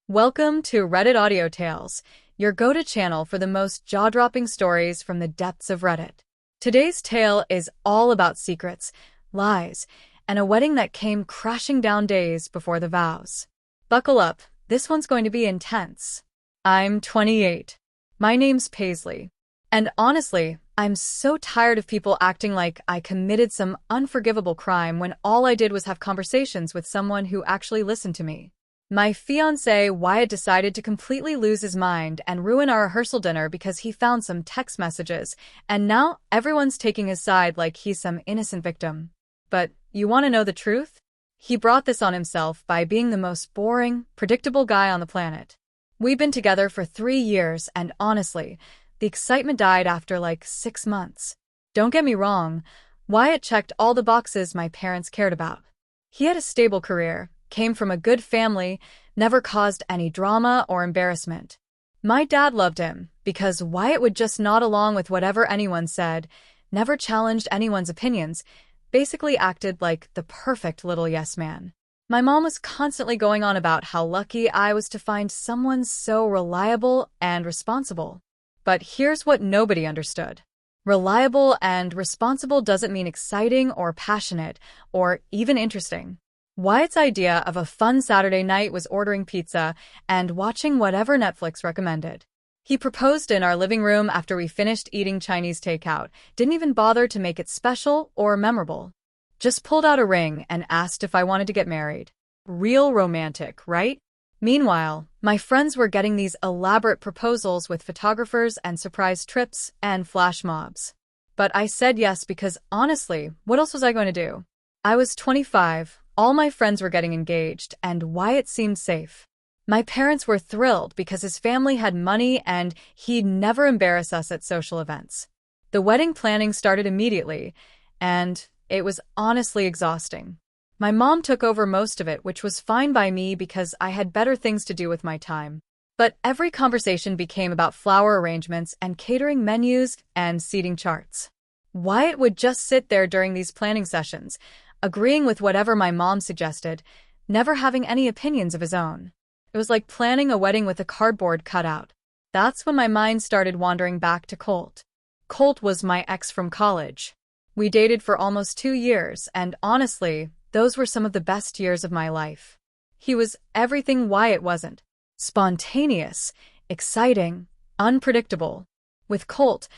Welcome to Reddit Audio Tales, your go-to channel for the most jaw-dropping stories from the depths of Reddit. Today's tale is all about secrets, lies, and a wedding that came crashing down days before the vows. Buckle up, this one's going to be intense. I'm 28. My name's Paisley. And honestly, I'm so tired of people acting like I committed some unforgivable crime when all I did was have conversations with someone who actually listened to me. My fiancé Wyatt decided to completely lose his mind and ruin our rehearsal dinner because he found some text messages, and now everyone's taking his side like he's some innocent victim. But you want to know the truth? He brought this on himself by being the most boring, predictable guy on the planet. We've been together for 3 years, and honestly, the excitement died after like 6 months. Don't get me wrong, Wyatt checked all the boxes my parents cared about. He had a stable career, came from a good family, never caused any drama or embarrassment. My dad loved him because Wyatt would just nod along with whatever anyone said, never challenged anyone's opinions, basically acted like the perfect little yes man. My mom was constantly going on about how lucky I was to find someone so reliable and responsible. But here's what nobody understood. Reliable and responsible doesn't mean exciting or passionate or even interesting. Wyatt's idea of a fun Saturday night was ordering pizza and watching whatever Netflix recommended. He proposed in our living room after we finished eating Chinese takeout, didn't even bother to make it special or memorable. Just pulled out a ring and asked if I wanted to get married. Real romantic, right? Meanwhile, my friends were getting these elaborate proposals with photographers and surprise trips and flash mobs. But I said yes because honestly, what else was I going to do? I was 25. All my friends were getting engaged, and Wyatt seemed safe. My parents were thrilled because his family had money and he'd never embarrass us at social events. The wedding planning started immediately, and it was honestly exhausting. My mom took over most of it, which was fine by me because I had better things to do with my time. But every conversation became about flower arrangements and catering menus and seating charts. Wyatt would just sit there during these planning sessions, agreeing with whatever my mom suggested, never having any opinions of his own. It was like planning a wedding with a cardboard cutout. That's when my mind started wandering back to Colt. Colt was my ex from college. We dated for almost 2 years, and honestly, those were some of the best years of my life. He was everything Wyatt wasn't. Spontaneous, exciting, unpredictable. With Colt,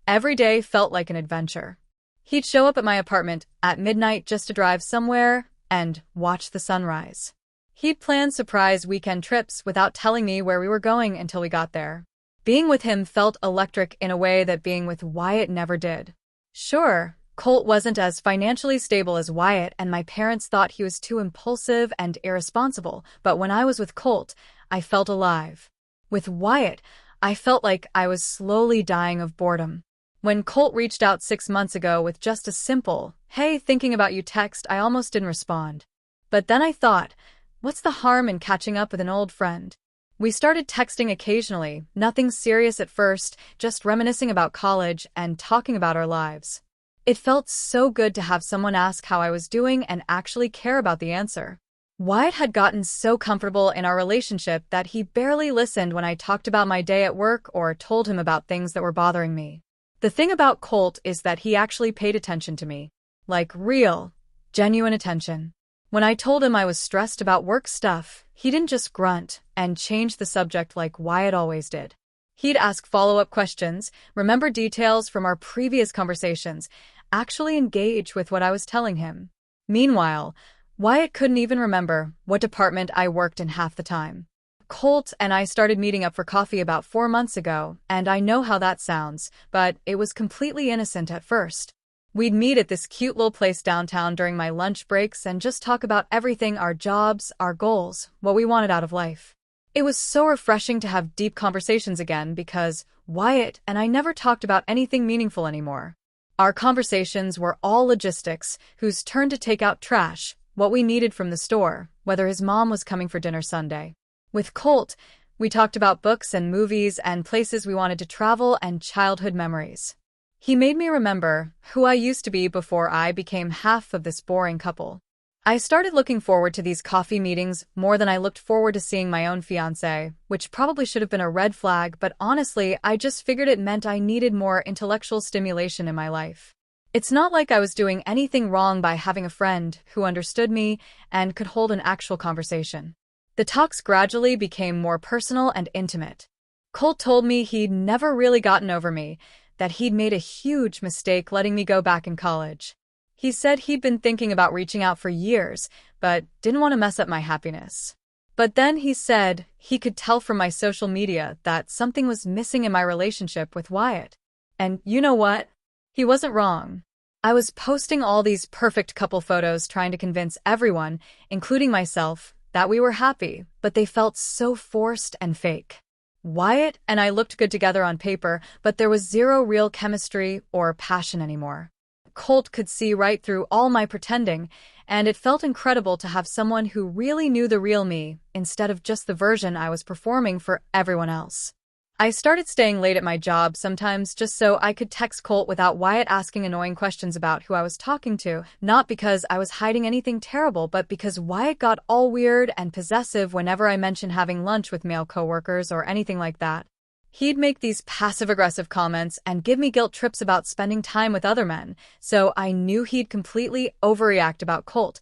every day felt like an adventure. He'd show up at my apartment at midnight just to drive somewhere and watch the sunrise. He'd plan surprise weekend trips without telling me where we were going until we got there. Being with him felt electric in a way that being with Wyatt never did. Sure, Colt wasn't as financially stable as Wyatt, and my parents thought he was too impulsive and irresponsible, but when I was with Colt, I felt alive. With Wyatt, I felt like I was slowly dying of boredom. When Colt reached out 6 months ago with just a simple, "Hey, thinking about you" text, I almost didn't respond. But then I thought, what's the harm in catching up with an old friend? We started texting occasionally, nothing serious at first, just reminiscing about college and talking about our lives. It felt so good to have someone ask how I was doing and actually care about the answer. Wyatt had gotten so comfortable in our relationship that he barely listened when I talked about my day at work or told him about things that were bothering me. The thing about Colt is that he actually paid attention to me. Like real, genuine attention. When I told him I was stressed about work stuff, he didn't just grunt and change the subject like Wyatt always did. He'd ask follow-up questions, remember details from our previous conversations, actually engage with what I was telling him. Meanwhile, Wyatt couldn't even remember what department I worked in half the time. Colt and I started meeting up for coffee about 4 months ago, and I know how that sounds, but it was completely innocent at first. We'd meet at this cute little place downtown during my lunch breaks and just talk about everything: our jobs, our goals, what we wanted out of life. It was so refreshing to have deep conversations again because Wyatt and I never talked about anything meaningful anymore. Our conversations were all logistics: whose turn to take out trash, what we needed from the store, whether his mom was coming for dinner Sunday. With Colt, we talked about books and movies and places we wanted to travel and childhood memories. He made me remember who I used to be before I became half of this boring couple. I started looking forward to these coffee meetings more than I looked forward to seeing my own fiancé, which probably should have been a red flag, but honestly, I just figured it meant I needed more intellectual stimulation in my life. It's not like I was doing anything wrong by having a friend who understood me and could hold an actual conversation. The talks gradually became more personal and intimate. Colt told me he'd never really gotten over me, that he'd made a huge mistake letting me go back in college. He said he'd been thinking about reaching out for years, but didn't want to mess up my happiness. But then he said he could tell from my social media that something was missing in my relationship with Wyatt. And you know what? He wasn't wrong. I was posting all these perfect couple photos trying to convince everyone, including myself, that we were happy, but they felt so forced and fake. Wyatt and I looked good together on paper, but there was zero real chemistry or passion anymore. Colt could see right through all my pretending, and it felt incredible to have someone who really knew the real me instead of just the version I was performing for everyone else. I started staying late at my job sometimes just so I could text Colt without Wyatt asking annoying questions about who I was talking to, not because I was hiding anything terrible, but because Wyatt got all weird and possessive whenever I mentioned having lunch with male coworkers or anything like that. He'd make these passive-aggressive comments and give me guilt trips about spending time with other men, so I knew he'd completely overreact about Colt,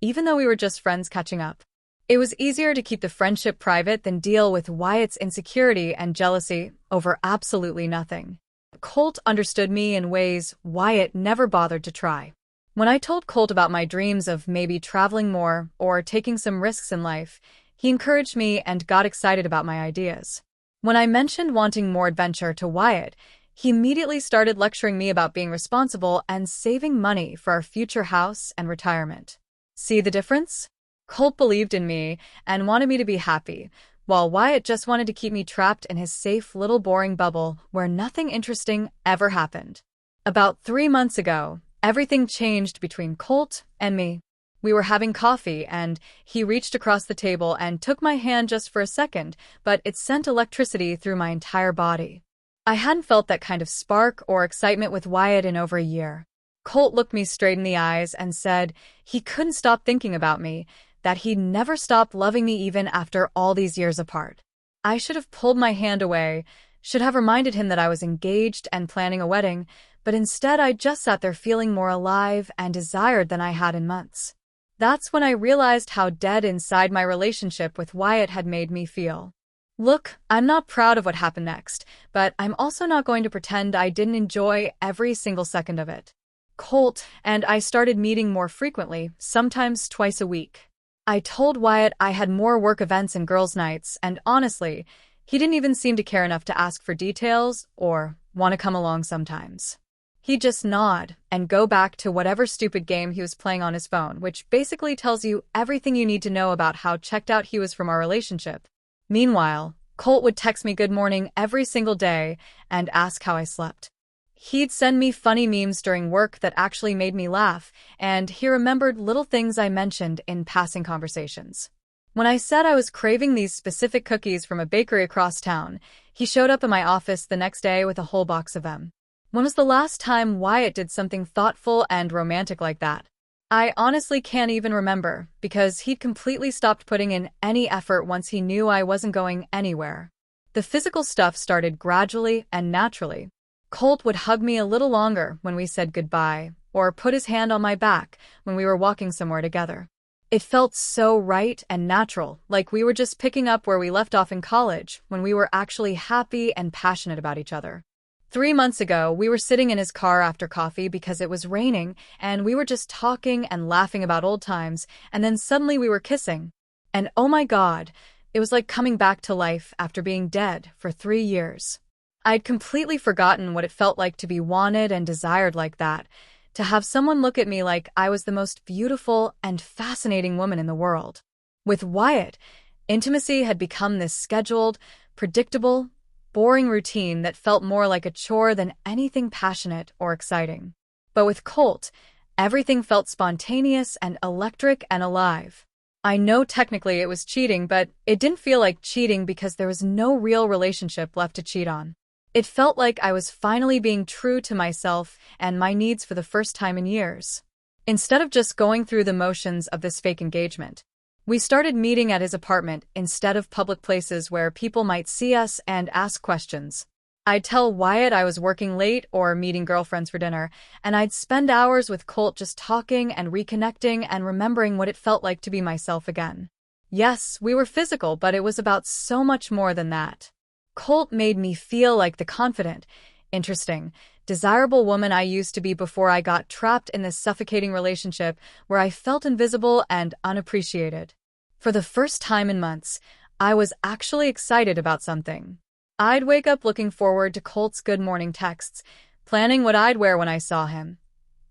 even though we were just friends catching up. It was easier to keep the friendship private than deal with Wyatt's insecurity and jealousy over absolutely nothing. Colt understood me in ways Wyatt never bothered to try. When I told Colt about my dreams of maybe traveling more or taking some risks in life, he encouraged me and got excited about my ideas. When I mentioned wanting more adventure to Wyatt, he immediately started lecturing me about being responsible and saving money for our future house and retirement. See the difference? Colt believed in me and wanted me to be happy, while Wyatt just wanted to keep me trapped in his safe little boring bubble where nothing interesting ever happened. About 3 months ago, everything changed between Colt and me. We were having coffee, and he reached across the table and took my hand just for a second, but it sent electricity through my entire body. I hadn't felt that kind of spark or excitement with Wyatt in over a year. Colt looked me straight in the eyes and said he couldn't stop thinking about me, that he'd never stopped loving me even after all these years apart. I should have pulled my hand away, should have reminded him that I was engaged and planning a wedding, but instead I just sat there feeling more alive and desired than I had in months. That's when I realized how dead inside my relationship with Wyatt had made me feel. Look, I'm not proud of what happened next, but I'm also not going to pretend I didn't enjoy every single second of it. Colt and I started meeting more frequently, sometimes twice a week. I told Wyatt I had more work events and girls' nights, and honestly, he didn't even seem to care enough to ask for details or want to come along sometimes. He'd just nod and go back to whatever stupid game he was playing on his phone, which basically tells you everything you need to know about how checked out he was from our relationship. Meanwhile, Colt would text me good morning every single day and ask how I slept. He'd send me funny memes during work that actually made me laugh, and he remembered little things I mentioned in passing conversations. When I said I was craving these specific cookies from a bakery across town, he showed up in my office the next day with a whole box of them. When was the last time Wyatt did something thoughtful and romantic like that? I honestly can't even remember, because he'd completely stopped putting in any effort once he knew I wasn't going anywhere. The physical stuff started gradually and naturally. Colt would hug me a little longer when we said goodbye, or put his hand on my back when we were walking somewhere together. It felt so right and natural, like we were just picking up where we left off in college, when we were actually happy and passionate about each other. 3 months ago, we were sitting in his car after coffee because it was raining, and we were just talking and laughing about old times, and then suddenly we were kissing. And oh my God, it was like coming back to life after being dead for 3 years. I'd completely forgotten what it felt like to be wanted and desired like that, to have someone look at me like I was the most beautiful and fascinating woman in the world. With Wyatt, intimacy had become this scheduled, predictable, boring routine that felt more like a chore than anything passionate or exciting. But with Colt, everything felt spontaneous and electric and alive. I know technically it was cheating, but it didn't feel like cheating because there was no real relationship left to cheat on. It felt like I was finally being true to myself and my needs for the first time in years. instead of just going through the motions of this fake engagement. We started meeting at his apartment instead of public places where people might see us and ask questions. I'd tell Wyatt I was working late or meeting girlfriends for dinner, and I'd spend hours with Colt just talking and reconnecting and remembering what it felt like to be myself again. Yes, we were physical, but it was about so much more than that. Colt made me feel like the confident, interesting, desirable woman I used to be before I got trapped in this suffocating relationship where I felt invisible and unappreciated. For the first time in months, I was actually excited about something. I'd wake up looking forward to Colt's good morning texts, planning what I'd wear when I saw him,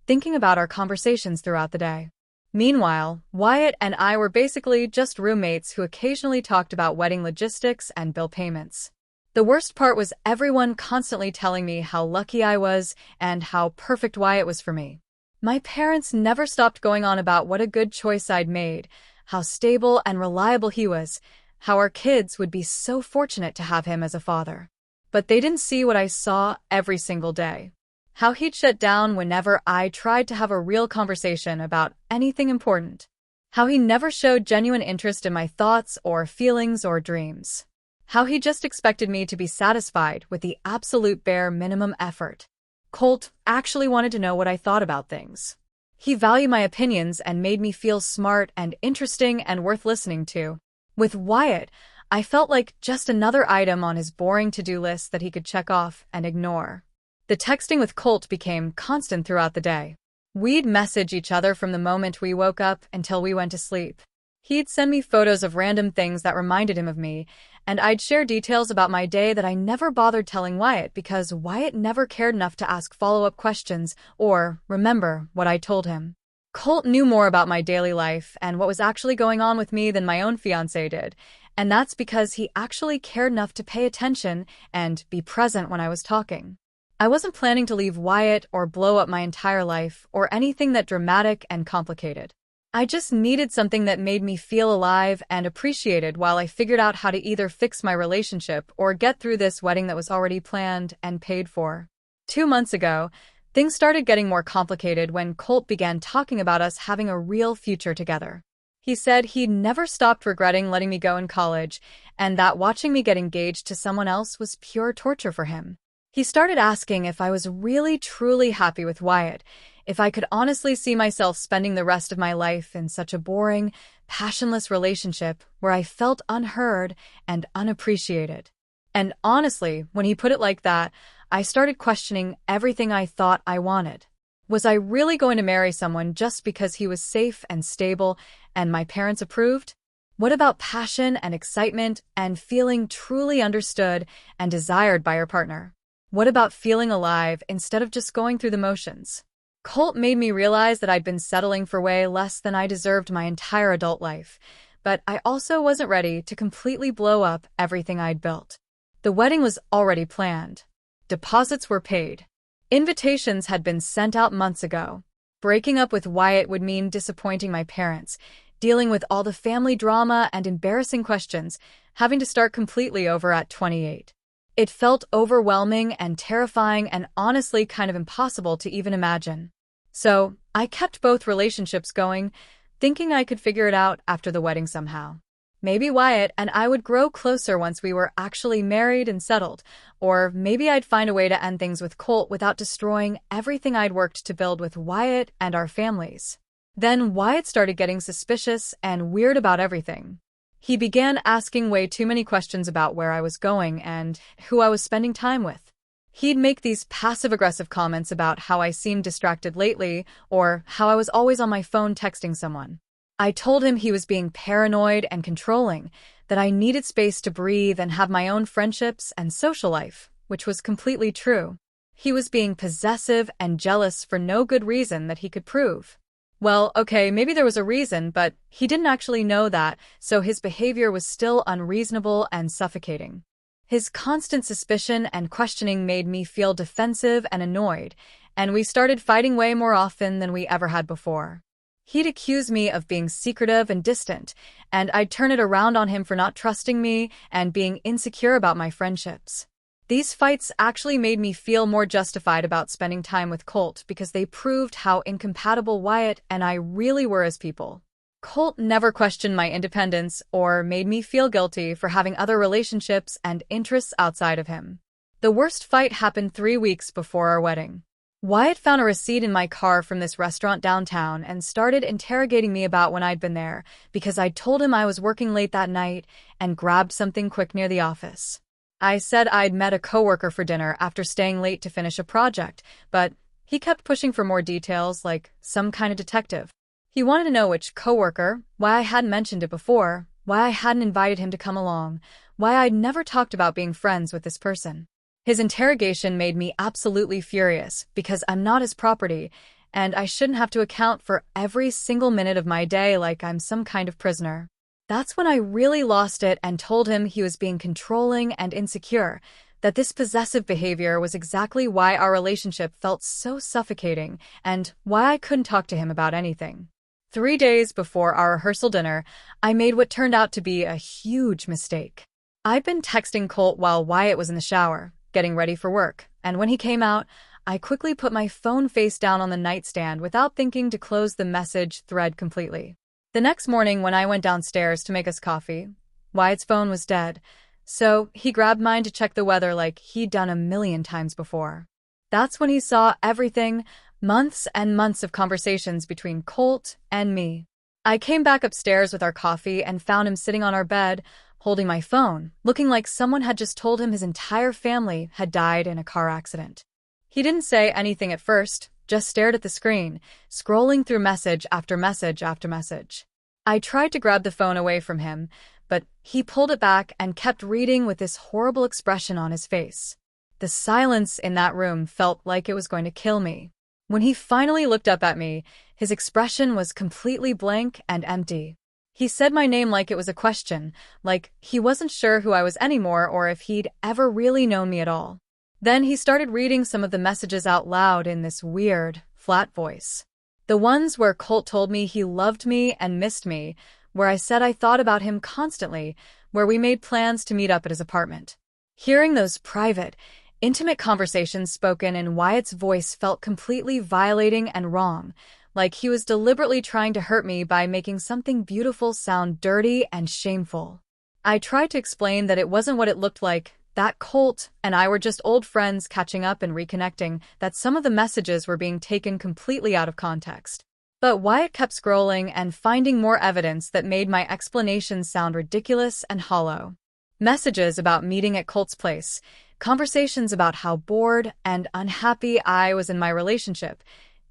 thinking about our conversations throughout the day. Meanwhile, Wyatt and I were basically just roommates who occasionally talked about wedding logistics and bill payments. The worst part was everyone constantly telling me how lucky I was and how perfect Wyatt was for me. My parents never stopped going on about what a good choice I'd made, how stable and reliable he was, how our kids would be so fortunate to have him as a father. But they didn't see what I saw every single day. How he'd shut down whenever I tried to have a real conversation about anything important. How he never showed genuine interest in my thoughts or feelings or dreams. How he just expected me to be satisfied with the absolute bare minimum effort. Colt actually wanted to know what I thought about things. He valued my opinions and made me feel smart and interesting and worth listening to. With Wyatt, I felt like just another item on his boring to-do list that he could check off and ignore. The texting with Colt became constant throughout the day. We'd message each other from the moment we woke up until we went to sleep. He'd send me photos of random things that reminded him of me, and I'd share details about my day that I never bothered telling Wyatt because Wyatt never cared enough to ask follow-up questions or remember what I told him. Colt knew more about my daily life and what was actually going on with me than my own fiancé did, and that's because he actually cared enough to pay attention and be present when I was talking. I wasn't planning to leave Wyatt or blow up my entire life or anything that dramatic and complicated. I just needed something that made me feel alive and appreciated while I figured out how to either fix my relationship or get through this wedding that was already planned and paid for. 2 months ago, things started getting more complicated when Colt began talking about us having a real future together. He said he'd never stopped regretting letting me go in college, and that watching me get engaged to someone else was pure torture for him. He started asking if I was really truly happy with Wyatt, if I could honestly see myself spending the rest of my life in such a boring, passionless relationship where I felt unheard and unappreciated. And honestly, when he put it like that, I started questioning everything I thought I wanted. Was I really going to marry someone just because he was safe and stable and my parents approved? What about passion and excitement and feeling truly understood and desired by your partner? What about feeling alive instead of just going through the motions? Colt made me realize that I'd been settling for way less than I deserved my entire adult life, but I also wasn't ready to completely blow up everything I'd built. The wedding was already planned. Deposits were paid. Invitations had been sent out months ago. Breaking up with Wyatt would mean disappointing my parents, dealing with all the family drama and embarrassing questions, having to start completely over at 28. It felt overwhelming and terrifying and honestly kind of impossible to even imagine. So, I kept both relationships going, thinking I could figure it out after the wedding somehow. Maybe Wyatt and I would grow closer once we were actually married and settled, or maybe I'd find a way to end things with Colt without destroying everything I'd worked to build with Wyatt and our families. Then Wyatt started getting suspicious and weird about everything. He began asking way too many questions about where I was going and who I was spending time with. He'd make these passive-aggressive comments about how I seemed distracted lately or how I was always on my phone texting someone. I told him he was being paranoid and controlling, that I needed space to breathe and have my own friendships and social life, which was completely true. He was being possessive and jealous for no good reason that he could prove. Well, okay, maybe there was a reason, but he didn't actually know that, so his behavior was still unreasonable and suffocating. His constant suspicion and questioning made me feel defensive and annoyed, and we started fighting way more often than we ever had before. He'd accuse me of being secretive and distant, and I'd turn it around on him for not trusting me and being insecure about my friendships. These fights actually made me feel more justified about spending time with Colt because they proved how incompatible Wyatt and I really were as people. Colt never questioned my independence or made me feel guilty for having other relationships and interests outside of him. The worst fight happened 3 weeks before our wedding. Wyatt found a receipt in my car from this restaurant downtown and started interrogating me about when I'd been there because I'd told him I was working late that night and grabbed something quick near the office. I said I'd met a coworker for dinner after staying late to finish a project, but he kept pushing for more details like some kind of detective. He wanted to know which coworker, why I hadn't mentioned it before, why I hadn't invited him to come along, why I'd never talked about being friends with this person. His interrogation made me absolutely furious because I'm not his property, and I shouldn't have to account for every single minute of my day like I'm some kind of prisoner. That's when I really lost it and told him he was being controlling and insecure, that this possessive behavior was exactly why our relationship felt so suffocating and why I couldn't talk to him about anything. 3 days before our rehearsal dinner, I made what turned out to be a huge mistake. I'd been texting Colt while Wyatt was in the shower, getting ready for work, and when he came out, I quickly put my phone face down on the nightstand without thinking to close the message thread completely. The next morning when I went downstairs to make us coffee, Wyatt's phone was dead, so he grabbed mine to check the weather like he'd done a million times before. That's when he saw everything, months and months of conversations between Colt and me. I came back upstairs with our coffee and found him sitting on our bed, holding my phone, looking like someone had just told him his entire family had died in a car accident. He didn't say anything at first, just stared at the screen, scrolling through message after message after message. I tried to grab the phone away from him, but he pulled it back and kept reading with this horrible expression on his face. The silence in that room felt like it was going to kill me. When he finally looked up at me, his expression was completely blank and empty. He said my name like it was a question, like he wasn't sure who I was anymore or if he'd ever really known me at all. Then he started reading some of the messages out loud in this weird, flat voice. The ones where Colt told me he loved me and missed me, where I said I thought about him constantly, where we made plans to meet up at his apartment. Hearing those private, intimate conversations spoken in Wyatt's voice felt completely violating and wrong, like he was deliberately trying to hurt me by making something beautiful sound dirty and shameful. I tried to explain that it wasn't what it looked like, that Colt and I were just old friends catching up and reconnecting, that some of the messages were being taken completely out of context. But Wyatt kept scrolling and finding more evidence that made my explanations sound ridiculous and hollow. Messages about meeting at Colt's place, conversations about how bored and unhappy I was in my relationship,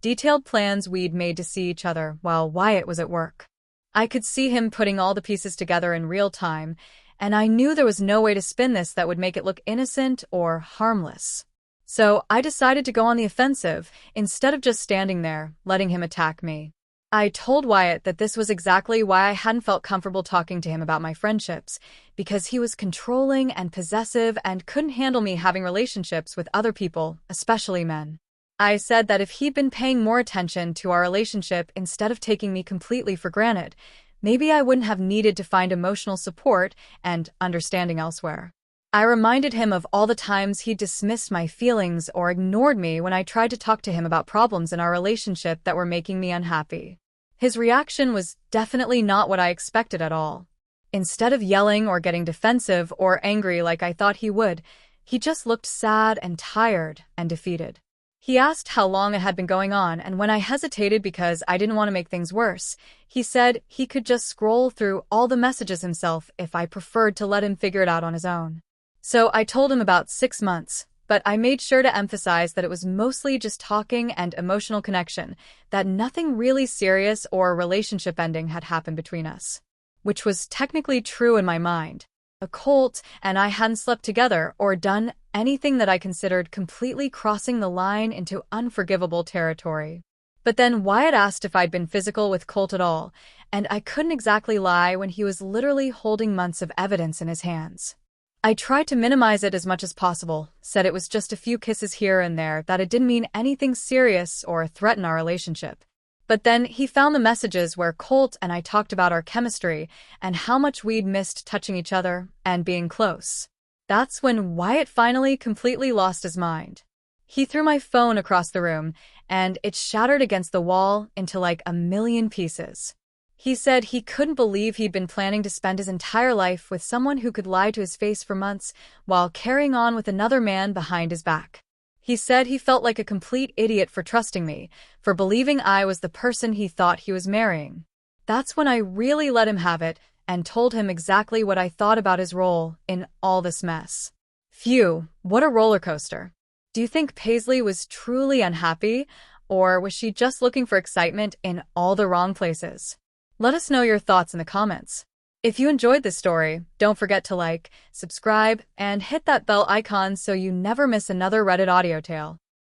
detailed plans we'd made to see each other while Wyatt was at work. I could see him putting all the pieces together in real time, and I knew there was no way to spin this that would make it look innocent or harmless. So I decided to go on the offensive, instead of just standing there, letting him attack me. I told Wyatt that this was exactly why I hadn't felt comfortable talking to him about my friendships, because he was controlling and possessive and couldn't handle me having relationships with other people, especially men. I said that if he'd been paying more attention to our relationship instead of taking me completely for granted, maybe I wouldn't have needed to find emotional support and understanding elsewhere. I reminded him of all the times he dismissed my feelings or ignored me when I tried to talk to him about problems in our relationship that were making me unhappy. His reaction was definitely not what I expected at all. Instead of yelling or getting defensive or angry like I thought he would, he just looked sad and tired and defeated. He asked how long it had been going on, and when I hesitated because I didn't want to make things worse, he said he could just scroll through all the messages himself if I preferred to let him figure it out on his own. So I told him about 6 months, but I made sure to emphasize that it was mostly just talking and emotional connection, that nothing really serious or relationship ending had happened between us. Which was technically true in my mind. Colt and I hadn't slept together or done anything that I considered completely crossing the line into unforgivable territory. But then Wyatt asked if I'd been physical with Colt at all, and I couldn't exactly lie when he was literally holding months of evidence in his hands. I tried to minimize it as much as possible, said it was just a few kisses here and there, that it didn't mean anything serious or threaten our relationship. But then he found the messages where Colt and I talked about our chemistry and how much we'd missed touching each other and being close. That's when Wyatt finally completely lost his mind. He threw my phone across the room, and it shattered against the wall into like a million pieces. He said he couldn't believe he'd been planning to spend his entire life with someone who could lie to his face for months while carrying on with another man behind his back. He said he felt like a complete idiot for trusting me, for believing I was the person he thought he was marrying. That's when I really let him have it and told him exactly what I thought about his role in all this mess. Phew, what a roller coaster. Do you think Paisley was truly unhappy, or was she just looking for excitement in all the wrong places? Let us know your thoughts in the comments. If you enjoyed this story, don't forget to like, subscribe, and hit that bell icon so you never miss another Reddit audio tale.